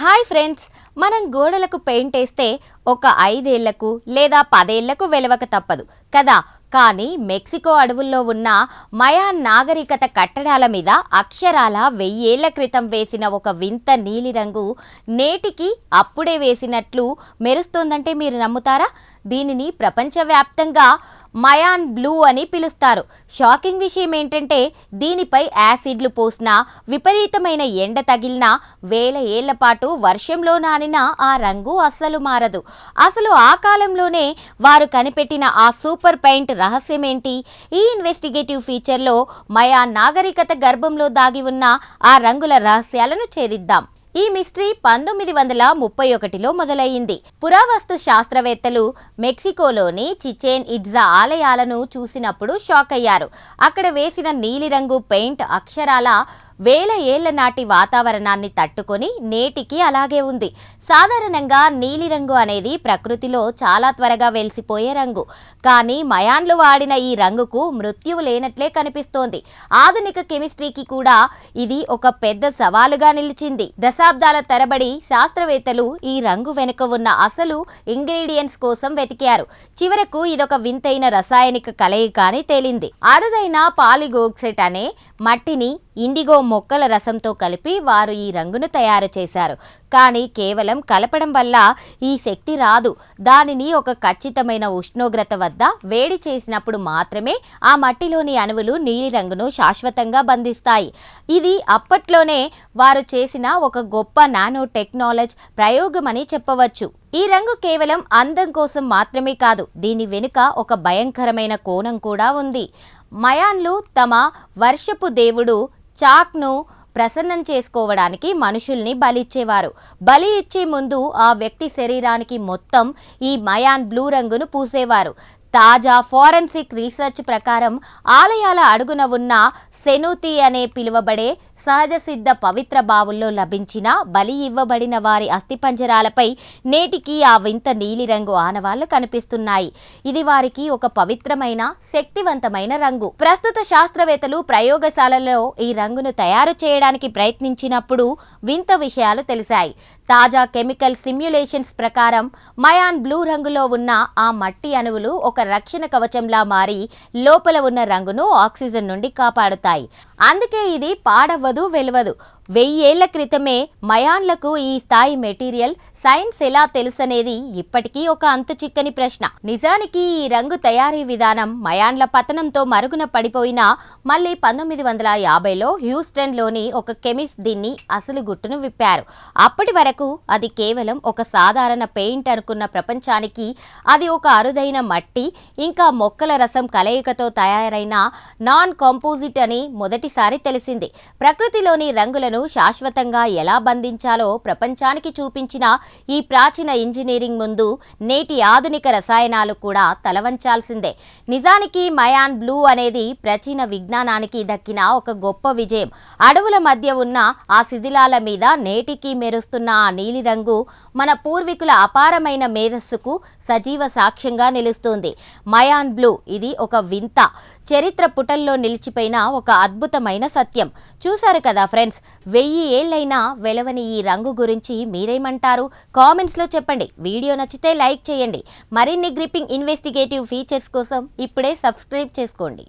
Hi friends, మనం గోడలకు paint వేస్తే ఒక 5 ఏళ్లకు లేదా 10 ఏళ్లకు వెలవక తప్పదు కదా. కానీ మెక్సికో అడవుల్లో ఉన్న మయాన్ నాగరికత కట్టడాల మీద అక్షరాల 1000 ఏళ్ల క్రితం వేసిన ఒక వింత నీలిరంగు నేటికి అప్పుడే వేసినట్లు మెరుస్తోందంటే మీరు నమ్ముతారా? దీనిని ప్రపంచవ్యాప్తంగా మయాన్ బ్లూ అని పిలుస్తారు. షాకింగ్ విషయం ఏంటంటే దీనిపై యాసిడ్లు పోసినా, విపరీతమైన ఎండ తగిలినా, వేల ఏళ్ల పాటు వర్షంలో నానిన ఆ రంగు అస్సలు మారదు. అసలు ఆ కాలంలోనే వారు కనిపెట్టిన ఆ సూపర్ పెయింట్ రహస్యమేంటి? ఈ ఇన్వెస్టిగేటివ్ ఫీచర్లో మయాన్ నాగరికత గర్భంలో దాగి ఉన్న ఆ రంగుల రహస్యాలను ఛేదిద్దాం. ఈ మిస్టరీ 1931లో మొదలయ్యింది. పురావస్తు శాస్త్రవేత్తలు మెక్సికోలోని చిచెన్ ఇట్జా ఆలయాలను చూసినప్పుడు షాక్ అయ్యారు. అక్కడ వేసిన నీలిరంగు పెయింట్ అక్షరాల వేల ఏళ్ల నాటి వాతావరణాన్ని తట్టుకొని నేటికి అలాగే ఉంది. సాధారణంగా నీలిరంగు అనేది ప్రకృతిలో చాలా త్వరగా వెలిసిపోయే రంగు. కానీ మయాన్లు వాడిన ఈ రంగుకు మృత్యువు లేనట్లే కనిపిస్తోంది. ఆధునిక కెమిస్ట్రీకి కూడా ఇది ఒక పెద్ద సవాలుగా నిలిచింది. దశాబ్దాల తరబడి శాస్త్రవేత్తలు ఈ రంగు వెనుక ఉన్న అసలు ఇంగ్రీడియంట్స్ కోసం వెతికారు. చివరకు ఇదొక వింతైన రసాయనిక కలయిక అని తేలింది. అరుదైన పాలిగోక్సైట్ అనే మట్టిని ఇండిగో మొక్కల రసంతో కలిపి వారు ఈ రంగును తయారు చేశారు. కానీ కేవలం కలపడం వల్ల ఈ శక్తి రాదు. దానిని ఒక ఖచ్చితమైన ఉష్ణోగ్రత వద్ద వేడి చేసినప్పుడు మాత్రమే ఆ మట్టిలోని అణువులు నీలిరంగును శాశ్వతంగా బంధిస్తాయి. ఇది అప్పట్లోనే వారు చేసిన ఒక గొప్ప నానో టెక్నాలజీ ప్రయోగమని చెప్పవచ్చు. ఈ రంగు కేవలం అందం కోసం మాత్రమే కాదు, దీని వెనుక ఒక భయంకరమైన కోణం కూడా ఉంది. మయాన్లు తమ వర్షపు దేవుడు చాక్ను ప్రసన్నం చేసుకోవడానికి మనుషుల్ని బలిచ్చేవారు. బలి ఇచ్చే ముందు ఆ వ్యక్తి శరీరానికి మొత్తం ఈ మయాన్ బ్లూ రంగును పూసేవారు. తాజా ఫోరెన్సిక్ రీసెర్చ్ ప్రకారం ఆలయాల అడుగున ఉన్న సెనూతి అనే పిలువబడే సహజ సిద్ధ పవిత్ర బావుల్లో లభించిన బలి ఇవ్వబడిన వారి అస్థిపంజరాలపై నేటికి ఆ వింత నీలిరంగు ఆనవాళ్లు కనిపిస్తున్నాయి. ఇది వారికి ఒక పవిత్రమైన, శక్తివంతమైన రంగు. ప్రస్తుత శాస్త్రవేత్తలు ప్రయోగశాలలో ఈ రంగును తయారు చేయడానికి ప్రయత్నించినప్పుడు వింత విషయాలు తెలిసాయి. తాజా కెమికల్ సిమ్యులేషన్స్ ప్రకారం మయాన్ బ్లూ రంగులో ఉన్న ఆ మట్టి అణువులు ఒక రక్షణ కవచంలా మారి లోపల ఉన్న రంగును ఆక్సిజన్ నుండి కాపాడుతాయి. అందుకే ఇది పాడవదు, వెలవదు. 1000 ఏళ్ల క్రితమే మయాన్లకు ఈ స్థాయి మెటీరియల్ సైన్స్ ఎలా తెలుసనేది ఇప్పటికీ ఒక అంతు చిక్కని ప్రశ్న. నిజానికి ఈ రంగు తయారీ విధానం మయాన్ల పతనంతో మరుగున పడిపోయినా మళ్ళీ 1950లో హ్యూస్టన్లోని ఒక కెమిస్ట్ దీన్ని అసలు గుట్టును విప్పారు. అప్పటి వరకు అది కేవలం ఒక సాధారణ పెయింట్ అనుకున్న ప్రపంచానికి అది ఒక అరుదైన మట్టి ఇంకా మొక్కల రసం కలయికతో తయారైన నాన్ కాంపోజిట్ అని మొదటిసారి తెలిసింది. ప్రకృతిలోని రంగులను శాశ్వతంగా ఎలా బంధించాలో ప్రపంచానికి చూపించిన ఈ ప్రాచీన ఇంజనీరింగ్ ముందు నేటి ఆధునిక రసాయనాలు కూడా తలవంచాల్సిందే. నిజానికి మయాన్ బ్లూ అనేది ప్రాచీన విజ్ఞానానికి దక్కిన ఒక గొప్ప విజయం. అడవుల మధ్య ఉన్న ఆ శిథిలాల మీద నేటికి మెరుస్తున్న ఆ నీలిరంగు మన పూర్వీకుల అపారమైన మేధస్సుకు సజీవ సాక్ష్యంగా నిలుస్తుంది. మయాన్ బ్లూ ఇది ఒక వింత చరిత్ర పుటల్లో నిలిచిపోయిన ఒక అద్భుతమైన సత్యం. చూశారు కదా ఫ్రెండ్స్, 1000 ఏళ్లైనా వెలవని ఈ రంగు గురించి మీరేమంటారు? కామెంట్స్లో చెప్పండి. వీడియో నచ్చితే లైక్ చేయండి. మరిన్ని గ్రిప్పింగ్ ఇన్వెస్టిగేటివ్ ఫీచర్స్ కోసం ఇప్పుడే సబ్స్క్రైబ్ చేసుకోండి.